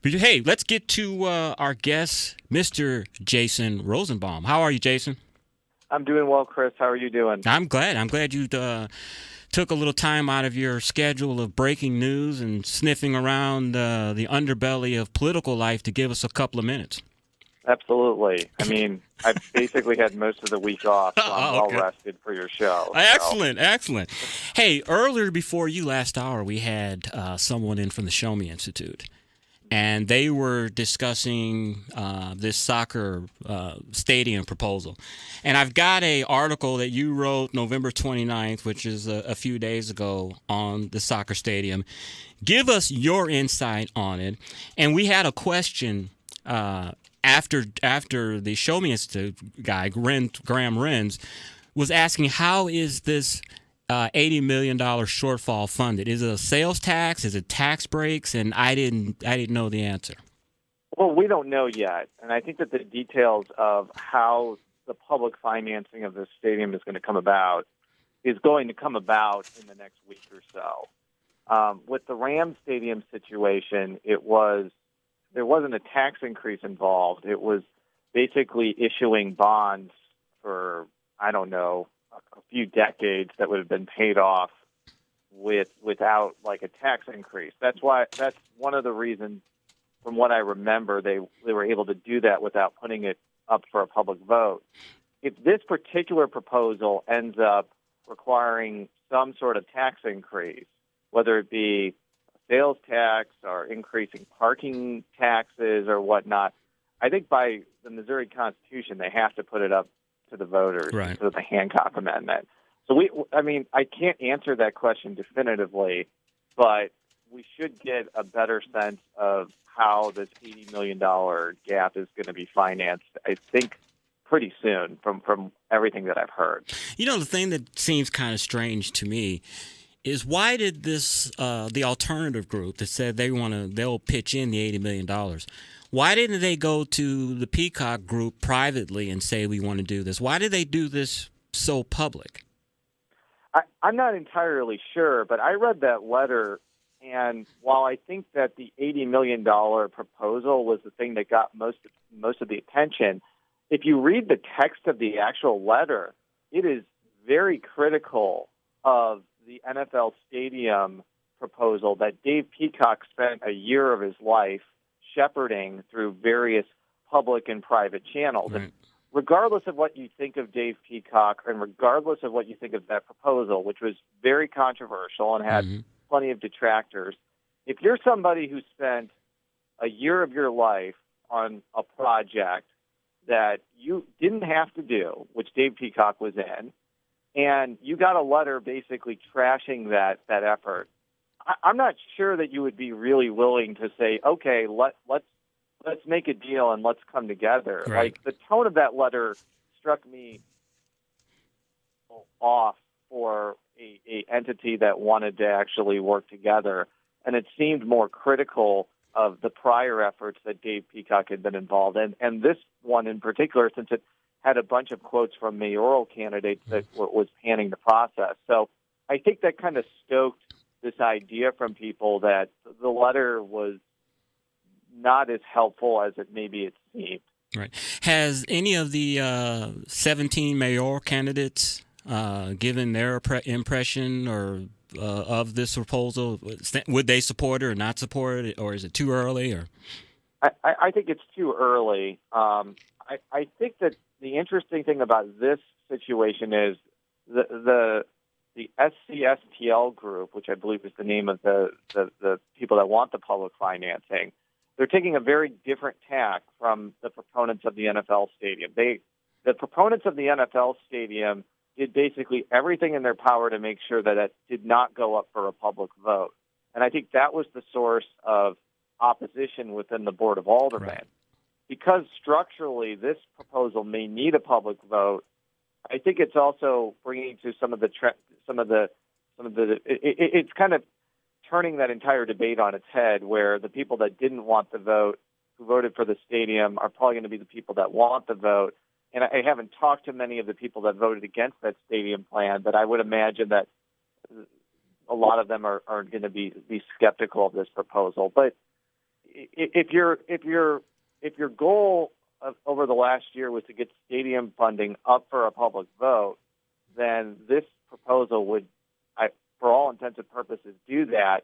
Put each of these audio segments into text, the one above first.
But, hey, let's get to our guest, Mr. Jason Rosenbaum. How are you, Jason? I'm doing well, Chris. How are you doing? I'm glad. I'm glad you took a little time out of your schedule of breaking news and sniffing around the underbelly of political life to give us a couple of minutes. Absolutely. I mean, I've basically had most of the week off, so I'm Oh, well okay. rested for your show. So, Excellent, excellent. Hey, earlier before you last hour, we had someone in from the Show Me Institute, and they were discussing this soccer stadium proposal. And I've got a article that you wrote November 29th, which is a few days ago, on the soccer stadium. Give us your insight on it. And we had a question after the Show Me Institute guy, Graham Renz, was asking, how is this $80 million shortfall funded? Is it a sales tax? Is it tax breaks? And I didn't know the answer. well, we don't know yet, and I think that the details of how the public financing of this stadium is going to come about in the next week or so. With the Rams Stadium situation, there wasn't a tax increase involved. It was basically issuing bonds for, I don't know, a few decades that would have been paid off without like a tax increase. That's one of the reasons, from what I remember, they were able to do that without putting it up for a public vote. If this particular proposal ends up requiring some sort of tax increase, whether it be sales tax or increasing parking taxes or whatnot, I think by the Missouri Constitution they have to put it up to the voters Right. through the Hancock Amendment. So I can't answer that question definitively, but we should get a better sense of how this $80 million gap is going to be financed, I think, pretty soon from everything that I've heard. You know, the thing that seems kind of strange to me is, why did the alternative group that said they'll pitch in the $80 million? Why didn't they go to the Peacock group privately and say we want to do this? Why did they do this so public? I'm not entirely sure, but I read that letter, and while I think that the $80 million proposal was the thing that got most of the attention, if you read the text of the actual letter, it is very critical of the NFL stadium proposal that Dave Peacock spent a year of his life shepherding through various public and private channels. Right. Regardless of what you think of Dave Peacock and regardless of what you think of that proposal, which was very controversial and had plenty of detractors, if you're somebody who spent a year of your life on a project that you didn't have to do, which Dave Peacock was in, and you got a letter basically trashing that effort, I'm not sure that you would be really willing to say, okay, let's make a deal and let's come together. Right. Like, the tone of that letter struck me off for a entity that wanted to actually work together, and it seemed more critical of the prior efforts that Dave Peacock had been involved in, and this one in particular, since it had a bunch of quotes from mayoral candidates that was panning the process. So I think that kind of stoked this idea from people that the letter was not as helpful as it seemed. Right. Has any of the 17 mayoral candidates given their impression or of this proposal? Would they support it or not support it, or is it too early? Or I think it's too early. I think that the interesting thing about this situation is the SCSTL group, which I believe is the name of the people that want the public financing. They're taking a very different tack from the proponents of the NFL stadium. The proponents of the NFL stadium did basically everything in their power to make sure that it did not go up for a public vote. And I think that was the source of opposition within the Board of Aldermen. Right. Because structurally this proposal may need a public vote, I think it's also bringing to it's kind of turning that entire debate on its head, where the people that didn't want the vote, who voted for the stadium, are probably going to be the people that want the vote. And I haven't talked to many of the people that voted against that stadium plan, but I would imagine that a lot of them are going to be skeptical of this proposal. But if your goal over the last year was to get stadium funding up for a public vote, then this proposal would, for all intents and purposes, do that.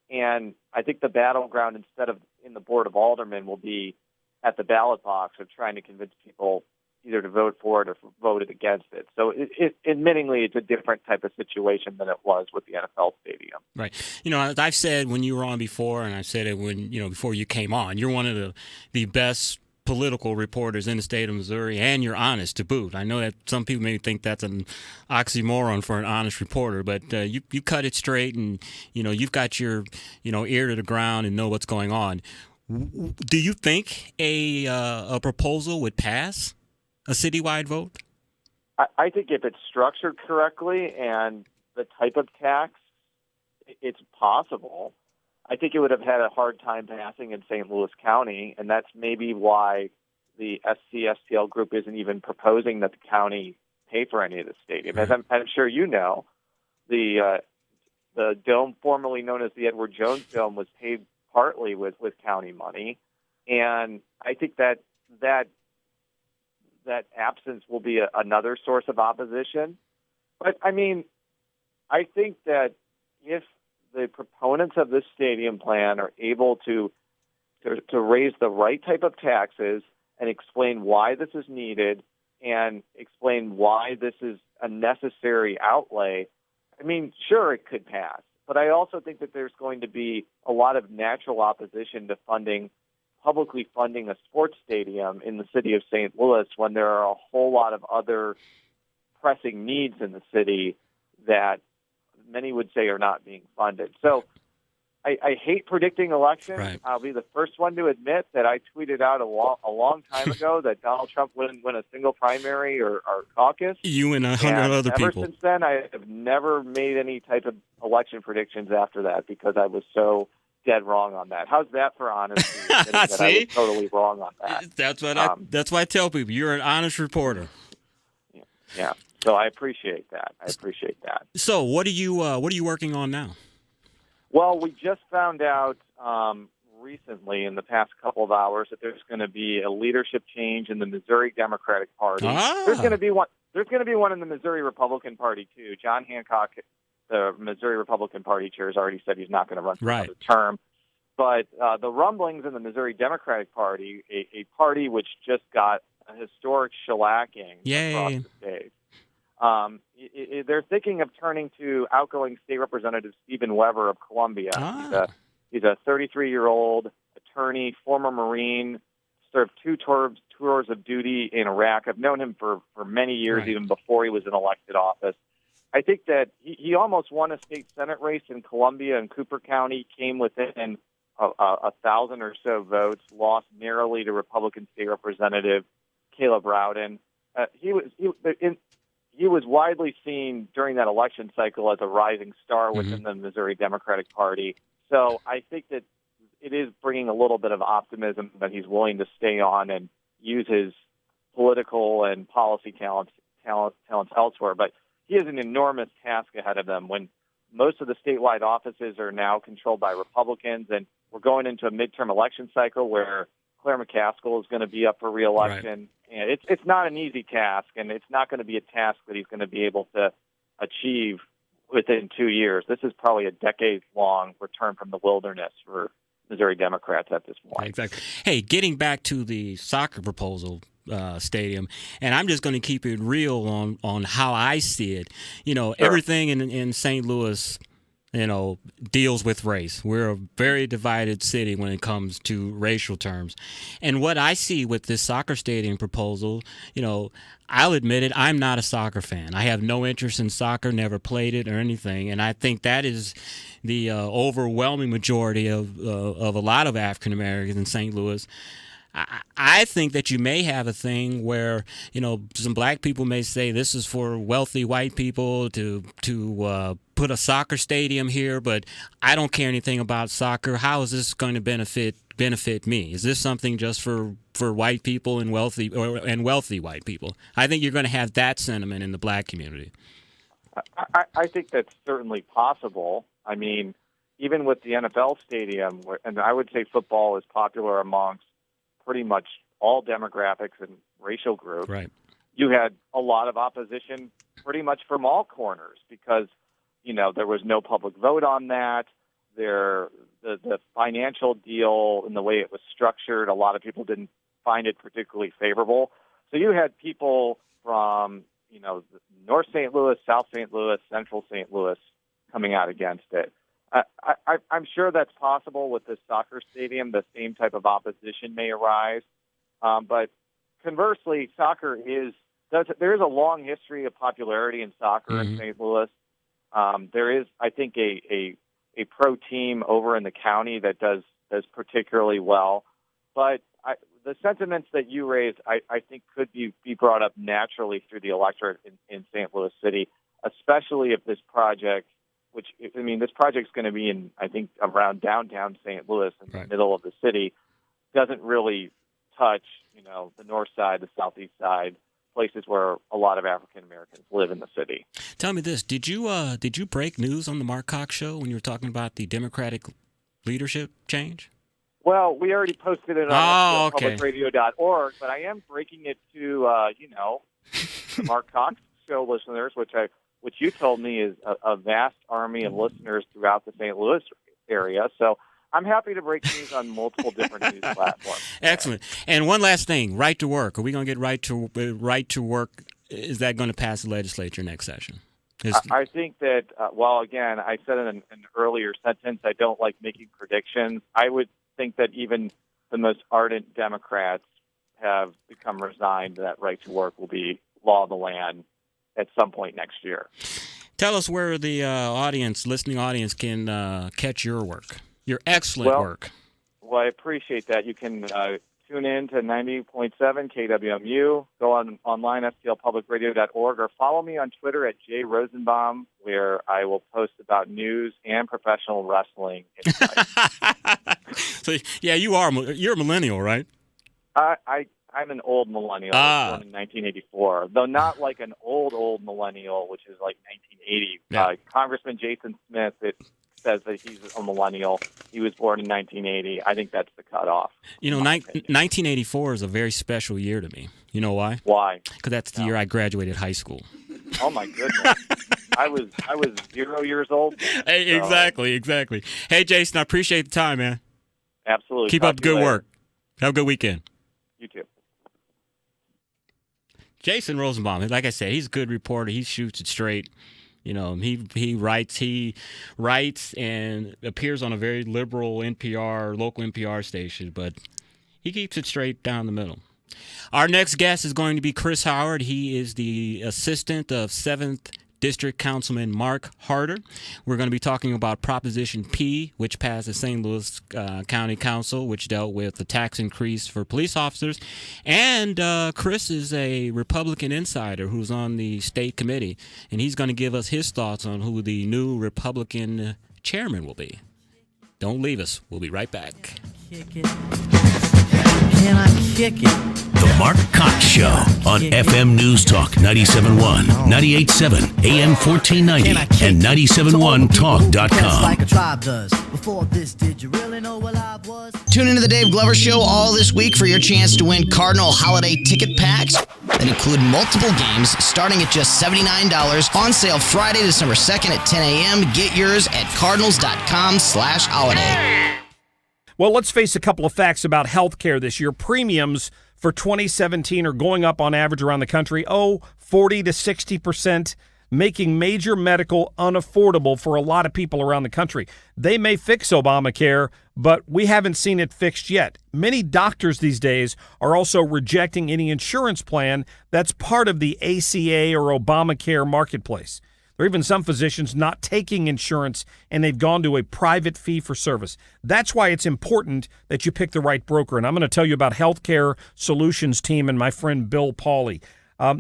And I think the battleground, instead of in the Board of Aldermen, will be at the ballot box of trying to convince people either to vote for it or voted against it. So admittingly, it's a different type of situation than it was with the NFL stadium. Right. As I've said when you were on before, and I've said it when, before you came on, you're one of the best political reporters in the state of Missouri, and you're honest to boot. I know that some people may think that's an oxymoron for an honest reporter, but you cut it straight, and you've got your ear to the ground and know what's going on. Do you think a proposal would pass a citywide vote? I think if it's structured correctly and the type of tax, it's possible. I think it would have had a hard time passing in St. Louis County, and that's maybe why the SCSTL group isn't even proposing that the county pay for any of the stadium. As I'm sure you know, the dome, formerly known as the Edward Jones Dome, was paid partly with county money, and I think that absence will be another source of opposition. But I mean, I think that if the proponents of this stadium plan are able to raise the right type of taxes and explain why this is needed and explain why this is a necessary outlay, I mean, sure, it could pass. But I also think that there's going to be a lot of natural opposition to publicly funding a sports stadium in the city of St. Louis when there are a whole lot of other pressing needs in the city that many would say are not being funded. So I hate predicting elections. Right. I'll be the first one to admit that I tweeted out a long time ago that Donald Trump wouldn't win a single primary or caucus. You and 100 other people. Ever since then, I have never made any type of election predictions after that because I was so dead wrong on that. How's that for honesty? That I was totally wrong on that. That's why I tell people you're an honest reporter. Yeah. So I appreciate that. So what are you working on now? Well, we just found out recently, in the past couple of hours, that there's going to be a leadership change in the Missouri Democratic Party. There's going to be one. There's going to be one in the Missouri Republican Party too. John Hancock, the Missouri Republican Party chair, has already said he's not going to run for another term. But the rumblings in the Missouri Democratic Party, a party which just got a historic shellacking across the state. They're thinking of turning to outgoing state representative Stephen Weber of Columbia. He's a 33-year-old attorney, former Marine, served 2 tours of duty in Iraq. I've known him for many years, even before he was in elected office. I think that he almost won a state Senate race in Columbia and Cooper County, came within 1,000 or so votes, lost narrowly to Republican State Representative Caleb Rowden. He was widely seen during that election cycle as a rising star within the Missouri Democratic Party. So I think that it is bringing a little bit of optimism that he's willing to stay on and use his political and policy talents elsewhere. But he has an enormous task ahead of them when most of the statewide offices are now controlled by Republicans, and we're going into a midterm election cycle where Claire McCaskill is going to be up for re-election. And it's not an easy task, and it's not going to be a task that he's going to be able to achieve within 2 years. This is probably a decades-long return from the wilderness for Missouri Democrats at this point. Exactly. Hey, getting back to the soccer proposal stadium, and I'm just going to keep it real on how I see it. Everything in St. Louis, deals with race. We're a very divided city when it comes to racial terms. And what I see with this soccer stadium proposal, I'll admit it, I'm not a soccer fan. I have no interest in soccer, never played it or anything. And I think that is the overwhelming majority of a lot of African Americans in St. Louis. I think that you may have a thing where, some black people may say this is for wealthy white people to put a soccer stadium here, but I don't care anything about soccer. How is this going to benefit me? Is this something just for white people and wealthy white people? I think you're going to have that sentiment in the black community. I think that's certainly possible. I mean, even with the NFL stadium, and I would say football is popular amongst pretty much all demographics and racial groups. Right. You had a lot of opposition pretty much from all corners because, there was no public vote on that. The financial deal and the way it was structured, a lot of people didn't find it particularly favorable. So you had people from, North St. Louis, South St. Louis, Central St. Louis coming out against it. I'm sure that's possible with this soccer stadium. The same type of opposition may arise. But conversely, there is a long history of popularity in soccer in St. Louis. There is, I think, a pro team over in the county that does particularly well. But the sentiments that you raised, I think, could be brought up naturally through the electorate in St. Louis City, especially if this project, this project's going to be in, I think, around downtown St. Louis in the middle of the city, doesn't really touch, the north side, the southeast side, places where a lot of African Americans live in the city. Tell me this: did you break news on the Mark Cox show when you were talking about the Democratic leadership change? Well, we already posted it on publicradio.org, but I am breaking it to the Mark Cox show listeners, which you told me is a vast army of listeners throughout the St. Louis area. So I'm happy to break news on multiple different news platforms. Excellent. And one last thing, right to work. Are we going to get right to work? Is that going to pass the legislature next session? I think that, again, I said in an earlier sentence, I don't like making predictions. I would think that even the most ardent Democrats have become resigned that right to work will be law of the land at some point next year. Tell us where the listening audience can catch your work, your excellent work. Well, I appreciate that. You can tune in to 90.7 KWMU, go online, stlpublicradio.org, or follow me on Twitter at @JRosenbaum, where I will post about news and professional wrestling insights. So, yeah, you're a millennial, right? I'm an old millennial. I was born in 1984, though not like an old millennial, which is like 1980. Yeah. Congressman Jason Smith says that he's a millennial. He was born in 1980. I think that's the cutoff. 1984 is a very special year to me. You know why? Why? Because that's the year I graduated high school. Oh my goodness. I was 0 years old. Hey, so. Exactly. Hey, Jason, I appreciate the time, man. Absolutely. Keep up the good work. Have a good weekend. You too. Jason Rosenbaum, like I said, he's a good reporter. He shoots it straight. He writes and appears on a very liberal local NPR station, but he keeps it straight down the middle. Our next guest is going to be Chris Howard. He is the assistant of 7th District Councilman Mark Harder. We're going to be talking about Proposition P, which passed the St. Louis County Council, which dealt with the tax increase for police officers. And Chris is a Republican insider who's on the state committee, and he's going to give us his thoughts on who the new Republican chairman will be. Don't leave us. We'll be right back. Can I kick it? The Mark Cox Show on FM News Talk 97.1, 98.7, AM 1490, and 97.1talk.com. Like a tribe does. Before this, did you really know what I was? Tune into the Dave Glover Show all this week for your chance to win Cardinal holiday ticket packs that include multiple games starting at just $79. On sale Friday, December 2nd at 10 a.m. Get yours at cardinals.com/holiday. Well, let's face a couple of facts about health care this year. Premiums for 2017 are going up on average around the country, 40 to 60%, making major medical unaffordable for a lot of people around the country. They may fix Obamacare, but we haven't seen it fixed yet. Many doctors these days are also rejecting any insurance plan that's part of the ACA or Obamacare marketplace. There are even some physicians not taking insurance, and they've gone to a private fee-for-service. That's why it's important that you pick the right broker. And I'm going to tell you about Healthcare Solutions Team and my friend Bill Pauley.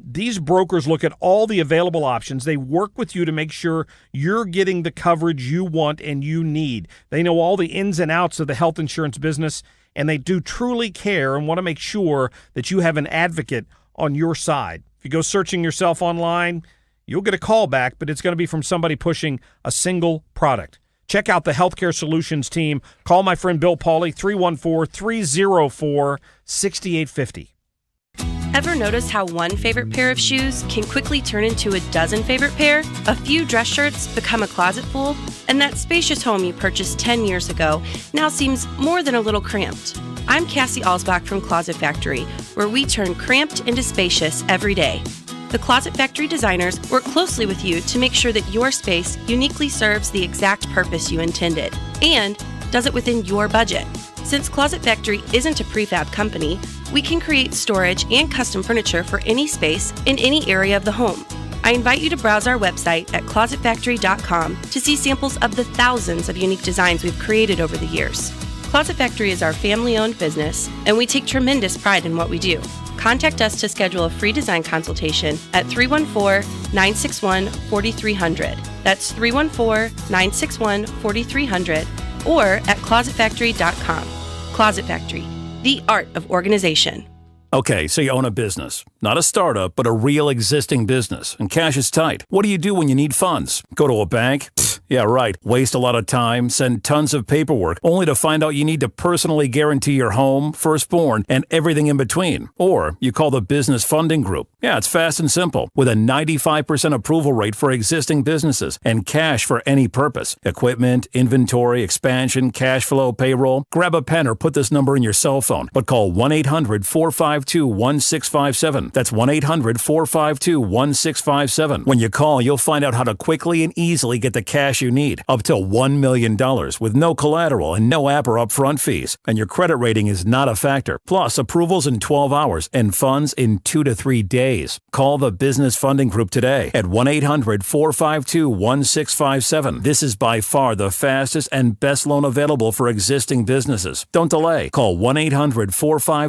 These brokers look at all the available options. They work with you to make sure you're getting the coverage you want and you need. They know all the ins and outs of the health insurance business, and they do truly care and want to make sure that you have an advocate on your side. If you go searching yourself online, you'll get a call back, but it's going to be from somebody pushing a single product. Check out the Healthcare Solutions team. Call my friend Bill Pauly, 314-304-6850. Ever notice how one favorite pair of shoes can quickly turn into a dozen favorite pair? A few dress shirts become a closet full, and that spacious home you purchased 10 years ago now seems more than a little cramped. I'm Cassie Alsbach from Closet Factory, where we turn cramped into spacious every day. The Closet Factory designers work closely with you to make sure that your space uniquely serves the exact purpose you intended and does it within your budget. Since Closet Factory isn't a prefab company, we can create storage and custom furniture for any space in any area of the home. I invite you to browse our website at closetfactory.com to see samples of the thousands of unique designs we've created over the years. Closet Factory is our family-owned business, and we take tremendous pride in what we do. Contact us to schedule a free design consultation at 314-961-4300. That's 314-961-4300 or at closetfactory.com. Closet Factory, the art of organization. Okay, so you own a business. Not a startup, but a real existing business. And cash is tight. What do you do when you need funds? Go to a bank? Yeah, right. Waste a lot of time, send tons of paperwork, only to find out you need to personally guarantee your home, firstborn, and everything in between. Or you call the Business Funding Group. Yeah, it's fast and simple, with a 95% approval rate for existing businesses and cash for any purpose. Equipment, inventory, expansion, cash flow, payroll. Grab a pen or put this number in your cell phone, but call 1-800-452-1657. That's 1-800-452-1657. When you call, you'll find out how to quickly and easily get the cash you need, up to $1 million with no collateral and no app or upfront fees. And your credit rating is not a factor. Plus, approvals in 12 hours and funds in 2 to 3 days. Call the Business Funding Group today at 1-800-452-1657. This is by far the fastest and best loan available for existing businesses. Don't delay. Call 1-800-452